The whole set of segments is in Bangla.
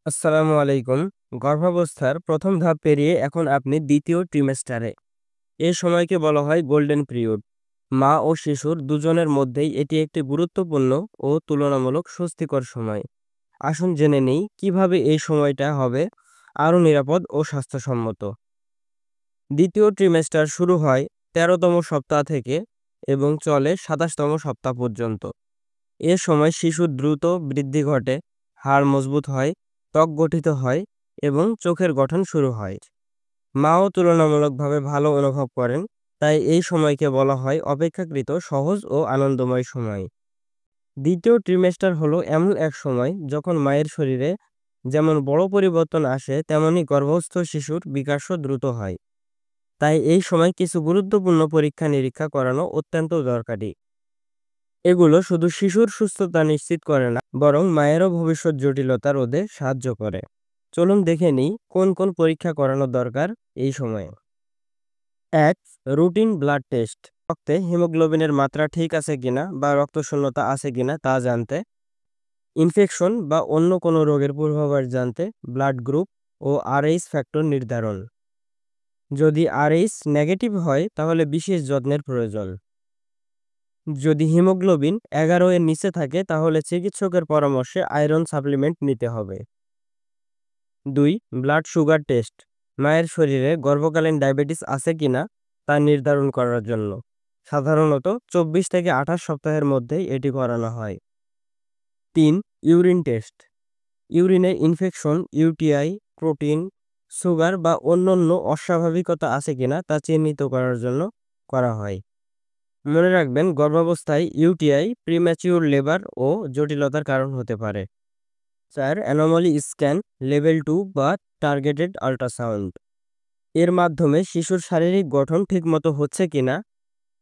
আসসালামু আলাইকুম। গর্ভাবস্থার প্রথম ধাপ পেরিয়ে এখন আপনি দ্বিতীয় ট্রিমেস্টারে। এ সময়কে বলা হয় গোল্ডেন পিরিয়ড। মা ও শিশুর দুজনের মধ্যেই এটি একটি গুরুত্বপূর্ণ ও তুলনামূলক স্বস্তিকর সময়। আসুন জেনে নেই কিভাবে এই সময়টা হবে আরও নিরাপদ ও স্বাস্থ্যসম্মত। দ্বিতীয় ট্রিমেস্টার শুরু হয় ১৩তম সপ্তাহ থেকে এবং চলে ২৭তম সপ্তাহ পর্যন্ত। এ সময় শিশুর দ্রুত বৃদ্ধি ঘটে, হাড় মজবুত হয়, ত্বক গঠিত হয় এবং চোখের গঠন শুরু হয়। মাও তুলনামূলকভাবে ভালো অনুভব করেন, তাই এই সময়কে বলা হয় অপেক্ষাকৃত সহজ ও আনন্দময় সময়। দ্বিতীয় ট্রিমেস্টার হলো এমন এক সময় যখন মায়ের শরীরে যেমন বড় পরিবর্তন আসে, তেমনি গর্ভস্থ শিশুর বিকাশও দ্রুত হয়। তাই এই সময় কিছু গুরুত্বপূর্ণ পরীক্ষা নিরীক্ষা করানো অত্যন্ত দরকারি। এগুলো শুধু শিশুর সুস্থতা নিশ্চিত করে না, বরং মায়েরও ভবিষ্যৎ জটিলতা রোধে সাহায্য করে। চলুন দেখে নিই কোন কোন পরীক্ষা করানো দরকার এই সময়ে। ১. Routine blood test. রক্তে হিমোগ্লোবিনের মাত্রা ঠিক আছে কিনা বা রক্তশূন্যতা আছে কিনা তা জানতে। ইনফেকশন বা অন্য কোনো রোগের পূর্বাভাস জানতে ব্লাড গ্রুপ ও আরএইচ ফ্যাক্টর নির্ধারণ। যদি আরএইচ নেগেটিভ হয় তাহলে বিশেষ যত্নের প্রয়োজন। যদি হিমোগ্লোবিন ১১ এর নিচে থাকে তাহলে চিকিৎসকের পরামর্শে আয়রন সাপ্লিমেন্ট নিতে হবে। ২. Blood sugar test. মায়ের শরীরে গর্ভকালীন ডায়াবেটিস আছে কিনা তা নির্ধারণ করার জন্য। সাধারণত ২৪ থেকে ২৮ সপ্তাহের মধ্যেই এটি করানো হয়। ৩. Urine test. ইউরিনে ইনফেকশন, ইউটিআই, প্রোটিন, সুগার বা অন্যান্য অস্বাভাবিকতা আছে কিনা তা চিহ্নিত করার জন্য করা হয়। মনে রাখবেন, গর্ভাবস্থায় ইউটিআই প্রিম্যাচিউর লেবার ও জটিলতার কারণ হতে পারে। ৪. অ্যানোমালি স্ক্যান লেভেল 2 বা টার্গেটেড আল্ট্রাসাউন্ড। এর মাধ্যমে শিশুর শারীরিক গঠন ঠিকমতো হচ্ছে কিনা,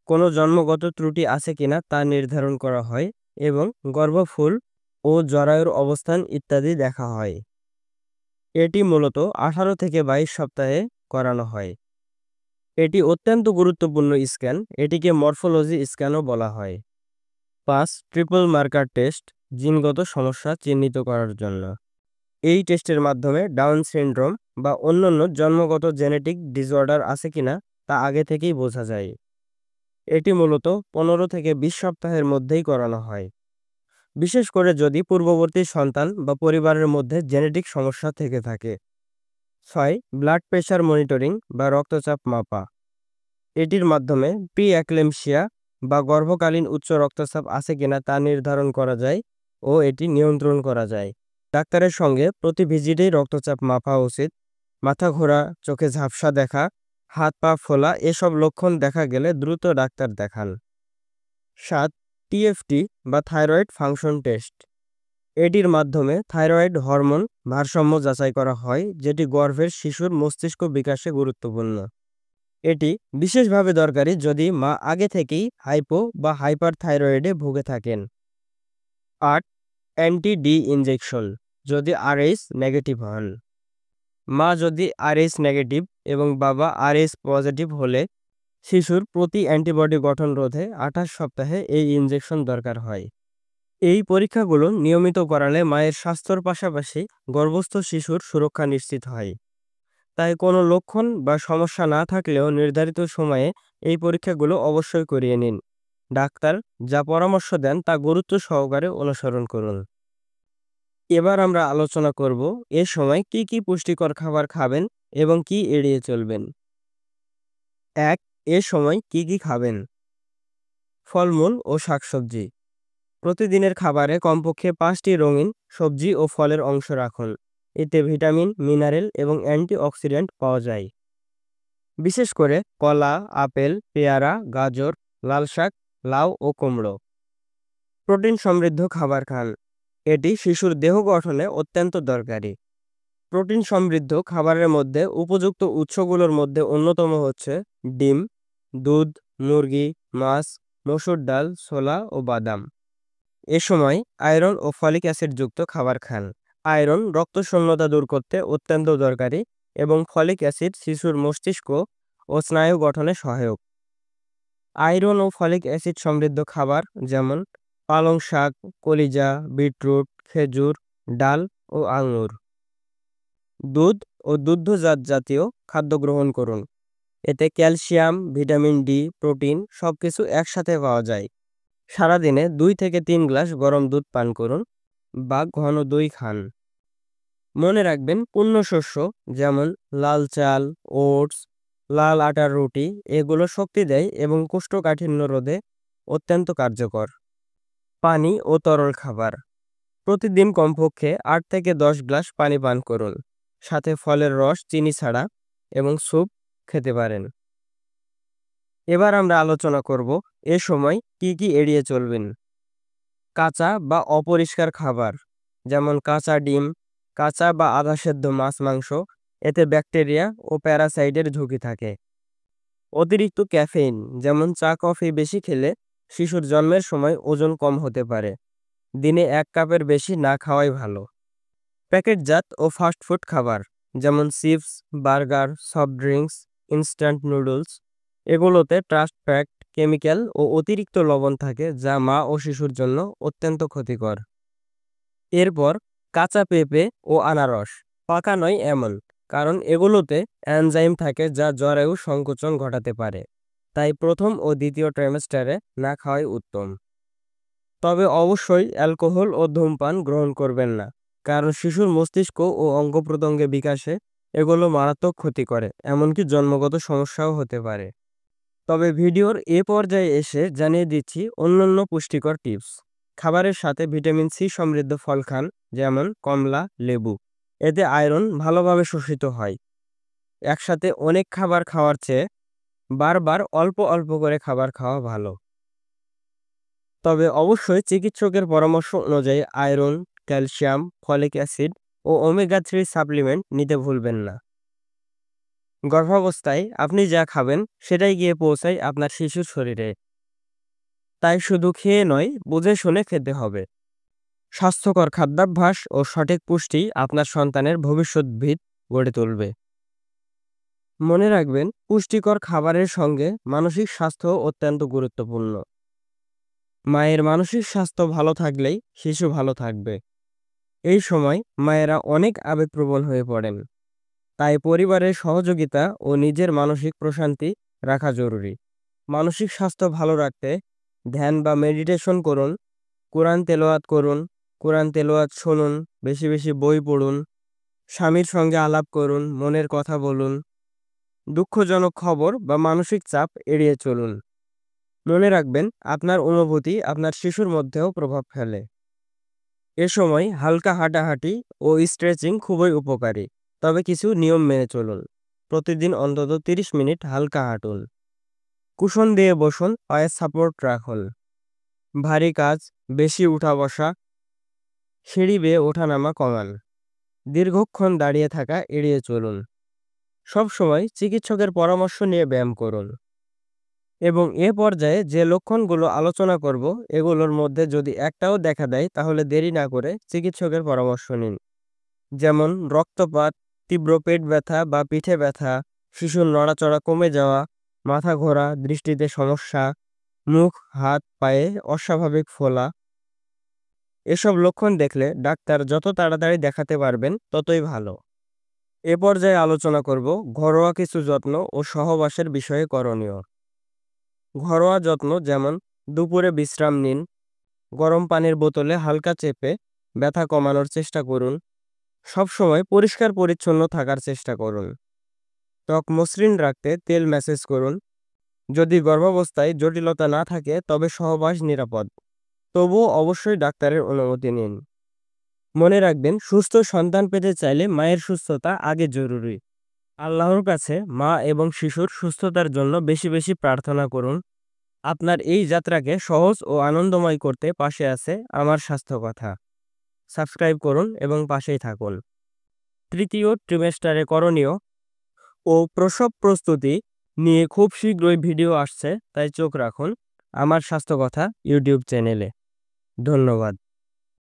কোনো জন্মগত ত্রুটি আছে কিনা তা নির্ধারণ করা হয় এবং গর্ভফুল ও জরায়ুর অবস্থান ইত্যাদি দেখা হয়। এটি মূলত ১৮ থেকে ২২ সপ্তাহে করানো হয়। এটি অত্যন্ত গুরুত্বপূর্ণ স্ক্যান, এটিকে মরফোলজি স্ক্যানও বলা হয়। ৫. ট্রিপল মার্কার টেস্ট জিনগত সমস্যা চিহ্নিত করার জন্য। এই টেস্টের মাধ্যমে ডাউন সিনড্রোম বা অন্যান্য জন্মগত জেনেটিক ডিসঅর্ডার আছে কিনা তা আগে থেকেই বোঝা যায়। এটি মূলত ১৫ থেকে ২০ সপ্তাহের মধ্যেই করানো হয়, বিশেষ করে যদি পূর্ববর্তী সন্তান বা পরিবারের মধ্যে জেনেটিক সমস্যা থেকে থাকে। ৬. ব্লাড প্রেশার মনিটরিং বা রক্তচাপ মাপা। এটির মাধ্যমে প্রি অ্যাক্লেমশিয়া বা গর্ভকালীন উচ্চ রক্তচাপ আছে কিনা তা নির্ধারণ করা যায় ও এটি নিয়ন্ত্রণ করা যায়। ডাক্তারের সঙ্গে প্রতি ভিজিটেই রক্তচাপ মাপা উচিত। মাথা ঘোরা, চোখে ঝাপসা দেখা, হাত পা ফোলা এসব লক্ষণ দেখা গেলে দ্রুত ডাক্তার দেখান। ৭. টিএফটি বা থাইরয়েড ফাংশন টেস্ট। এটির মাধ্যমে থাইরয়েড হরমোন ভারসাম্য যাচাই করা হয়, যেটি গর্ভের শিশুর মস্তিষ্ক বিকাশে গুরুত্বপূর্ণ। এটি বিশেষভাবে দরকারি যদি মা আগে থেকেই হাইপো বা হাইপার থাইরয়েডে ভুগে থাকেন। ৮. অ্যান্টি ডি ইনজেকশন যদি আরএইচ নেগেটিভ হন। মা যদি আরএইচ নেগেটিভ এবং বাবা আরএইচ পজিটিভ হলে শিশুর প্রতি অ্যান্টিবডি গঠন রোধে ২৮ সপ্তাহে এই ইনজেকশন দরকার হয়। এই পরীক্ষাগুলো নিয়মিত করালে মায়ের স্বাস্থ্যর পাশাপাশি গর্ভস্থ শিশুর সুরক্ষা নিশ্চিত হয়। তাই কোনো লক্ষণ বা সমস্যা না থাকলেও নির্ধারিত সময়ে এই পরীক্ষাগুলো অবশ্যই করিয়ে নিন। ডাক্তার যা পরামর্শ দেন তা গুরুত্ব সহকারে অনুসরণ করুন। এবার আমরা আলোচনা করব এ সময় কি কি পুষ্টিকর খাবার খাবেন এবং কি এড়িয়ে চলবেন। ১. এ সময় কি কি খাবেন? ফলমূল ও শাকসবজি। প্রতিদিনের খাবারে কমপক্ষে ৫টি রঙিন সবজি ও ফলের অংশ রাখুন। এতে ভিটামিন, মিনারেল এবং অ্যান্টিঅক্সিডেন্ট পাওয়া যায়। বিশেষ করে কলা, আপেল, পেয়ারা, গাজর, লাল শাক, লাউ ও কুমড়ো। প্রোটিন সমৃদ্ধ খাবার খান, এটি শিশুর দেহ গঠনে অত্যন্ত দরকারি। প্রোটিন সমৃদ্ধ খাবারের মধ্যে উপযুক্ত উৎসগুলোর মধ্যে অন্যতম হচ্ছে ডিম, দুধ, মুরগি, মাছ, মসুর ডাল, ছোলা ও বাদাম। এ সময় আয়রন ও ফলিক অ্যাসিড যুক্ত খাবার খান। আয়রন রক্তশূন্যতা দূর করতে অত্যন্ত দরকারি এবং ফলিক অ্যাসিড শিশুর মস্তিষ্ক ও স্নায়ু গঠনে সহায়ক। আয়রন ও ফলিক অ্যাসিড সমৃদ্ধ খাবার যেমন পালং শাক, কলিজা, বিটরুট, খেজুর, ডাল ও আঙুর। দুধ ও দুগ্ধজাত জাতীয় খাদ্য গ্রহণ করুন। এতে ক্যালসিয়াম, ভিটামিন ডি, প্রোটিন সবকিছু একসাথে পাওয়া যায়। সারাদিনে 2 থেকে 3 গ্লাস গরম দুধ পান করুন বা ঘন দই খান। মনে রাখবেন, পূর্ণ শস্য যেমন লাল চাল, ওটস, লাল আটার রুটি এগুলো শক্তি দেয় এবং কোষ্ঠকাঠিন্য রোধে অত্যন্ত কার্যকর। পানি ও তরল খাবার প্রতিদিন কমপক্ষে 8 থেকে 10 গ্লাস পানি পান করুন। সাথে ফলের রস, চিনি ছাড়া এবং স্যুপ খেতে পারেন। এবার আমরা আলোচনা করব এ সময় কি কি এড়িয়ে চলবেন। কাঁচা বা অপরিষ্কার খাবার যেমন কাঁচা ডিম, কাঁচা বা আধা সেদ্ধ মাছ, মাংস এতে ব্যাকটেরিয়া ও প্যারাসাইটের ঝুঁকি থাকে। অতিরিক্ত ক্যাফেইন যেমন চা, কফি বেশি খেলে শিশুর জন্মের সময় ওজন কম হতে পারে। দিনে 1 কাপের বেশি না খাওয়াই ভালো। প্যাকেটজাত ও ফাস্টফুড খাবার যেমন chips, burger, soft drinks, instant noodles এগুলোতে ট্রান্স ফ্যাট, কেমিক্যাল ও অতিরিক্ত লবণ থাকে যা মা ও শিশুর জন্য অত্যন্ত ক্ষতিকর। এরপর কাঁচা পেঁপে ও আনারস, পাকা নয় এমন, কারণ এগুলোতে এনজাইম থাকে যা জরায়ু সংকোচন ঘটাতে পারে। তাই প্রথম ও দ্বিতীয় ট্রাইমেস্টারে না খাওয়াই উত্তম। তবে অবশ্যই অ্যালকোহল ও ধূমপান গ্রহণ করবেন না, কারণ শিশুর মস্তিষ্ক ও অঙ্গ প্রত্যঙ্গের বিকাশে এগুলো মারাত্মক ক্ষতি করে, এমনকি জন্মগত সমস্যাও হতে পারে। তবে ভিডিওর এ পর্যায়ে এসে জানিয়ে দিচ্ছি অন্যান্য পুষ্টিকর টিপস। খাবারের সাথে ভিটামিন সি সমৃদ্ধ ফল খান, যেমন কমলা, লেবু। এতে আয়রন ভালোভাবে শোষিত হয়। একসাথে অনেক খাবার খাওয়ার চেয়ে বারবার অল্প অল্প করে খাবার খাওয়া ভালো। তবে অবশ্যই চিকিৎসকের পরামর্শ অনুযায়ী আয়রন, ক্যালসিয়াম, ফলিক অ্যাসিড ও ওমেগা 3 সাপ্লিমেন্ট নিতে ভুলবেন না। গর্ভাবস্থায় আপনি যা খাবেন সেটাই গিয়ে পৌঁছায় আপনার শিশুর শরীরে। তাই শুধু খেয়ে নয়, বুঝে শুনে খেতে হবে। স্বাস্থ্যকর খাদ্যাভ্যাস ও সঠিক পুষ্টি আপনার সন্তানের ভবিষ্যৎ ভিত গড়ে তুলবে। মনে রাখবেন, পুষ্টিকর খাবারের সঙ্গে মানসিক স্বাস্থ্য অত্যন্ত গুরুত্বপূর্ণ। মায়ের মানসিক স্বাস্থ্য ভালো থাকলেই শিশু ভালো থাকবে। এই সময় মায়েরা অনেক আবেগপ্রবণ হয়ে পড়েন। তাই পরিবারের সহযোগিতা ও নিজের মানসিক প্রশান্তি রাখা জরুরি। মানসিক স্বাস্থ্য ভালো রাখতে ধ্যান বা মেডিটেশন করুন, কোরআন তেলাওয়াত করুন, কোরআন তেলাওয়াত শুনুন, বেশি বেশি বই পড়ুন, স্বামীর সঙ্গে আলাপ করুন, মনের কথা বলুন। দুঃখজনক খবর বা মানসিক চাপ এড়িয়ে চলুন। মনে রাখবেন, আপনার অনুভূতি আপনার শিশুর মধ্যেও প্রভাব ফেলে। এ সময় হালকা হাঁটাহাঁটি ও স্ট্রেচিং খুবই উপকারী, তবে কিছু নিয়ম মেনে চলুন। প্রতিদিন অন্তত 30 মিনিট হালকা হাঁটুন। কুশন দিয়ে বসুন, পায়ে সাপোর্ট রাখুন। ভারী কাজ, বেশি উঠা বসা, সিঁড়ি বেয়ে ওঠানামা কমান। দীর্ঘক্ষণ দাঁড়িয়ে থাকা এড়িয়ে চলুন। সবসময় চিকিৎসকের পরামর্শ নিয়ে ব্যায়াম করুন। এবং এ পর্যায়ে যে লক্ষণগুলো আলোচনা করব এগুলোর মধ্যে যদি একটাও দেখা দেয় তাহলে দেরি না করে চিকিৎসকের পরামর্শ নিন। যেমন রক্তপাত, তীব্র পেট ব্যথা বা পিঠে ব্যথা, শিশুর নড়াচড়া কমে যাওয়া, মাথা ঘোরা, দৃষ্টিতে সমস্যা, মুখ, হাত, পায়ে অস্বাভাবিক ফোলা। এসব লক্ষণ দেখলে ডাক্তার যত তাড়াতাড়ি দেখাতে পারবেন ততই ভালো। এ পর্যায়ে আলোচনা করব ঘরোয়া কিছু যত্ন ও সহবাসের বিষয়ে করণীয়। ঘরোয়া যত্ন যেমন দুপুরে বিশ্রাম নিন, গরম পানির বোতলে হালকা চেপে ব্যথা কমানোর চেষ্টা করুন। সবসময় পরিষ্কার পরিচ্ছন্ন থাকার চেষ্টা করুন। ত্বক মসৃণ রাখতে তেল ম্যাসেজ করুন। যদি গর্ভাবস্থায় জটিলতা না থাকে তবে সহবাস নিরাপদ, তবুও অবশ্যই ডাক্তারের অনুমতি নিন। মনে রাখবেন, সুস্থ সন্তান পেতে চাইলে মায়ের সুস্থতা আগে জরুরি। আল্লাহর কাছে মা এবং শিশুর সুস্থতার জন্য বেশি বেশি প্রার্থনা করুন। আপনার এই যাত্রাকে সহজ ও আনন্দময় করতে পাশে আছে আমার স্বাস্থ্য কথা। সাবস্ক্রাইব করুন এবং পাশেই থাকুন। তৃতীয় ট্রিমেস্টারে করণীয় ও প্রসব প্রস্তুতি নিয়ে খুব শীঘ্রই ভিডিও আসছে, তাই চোখ রাখুন আমার স্বাস্থ্য কথা ইউটিউব চ্যানেলে। ধন্যবাদ।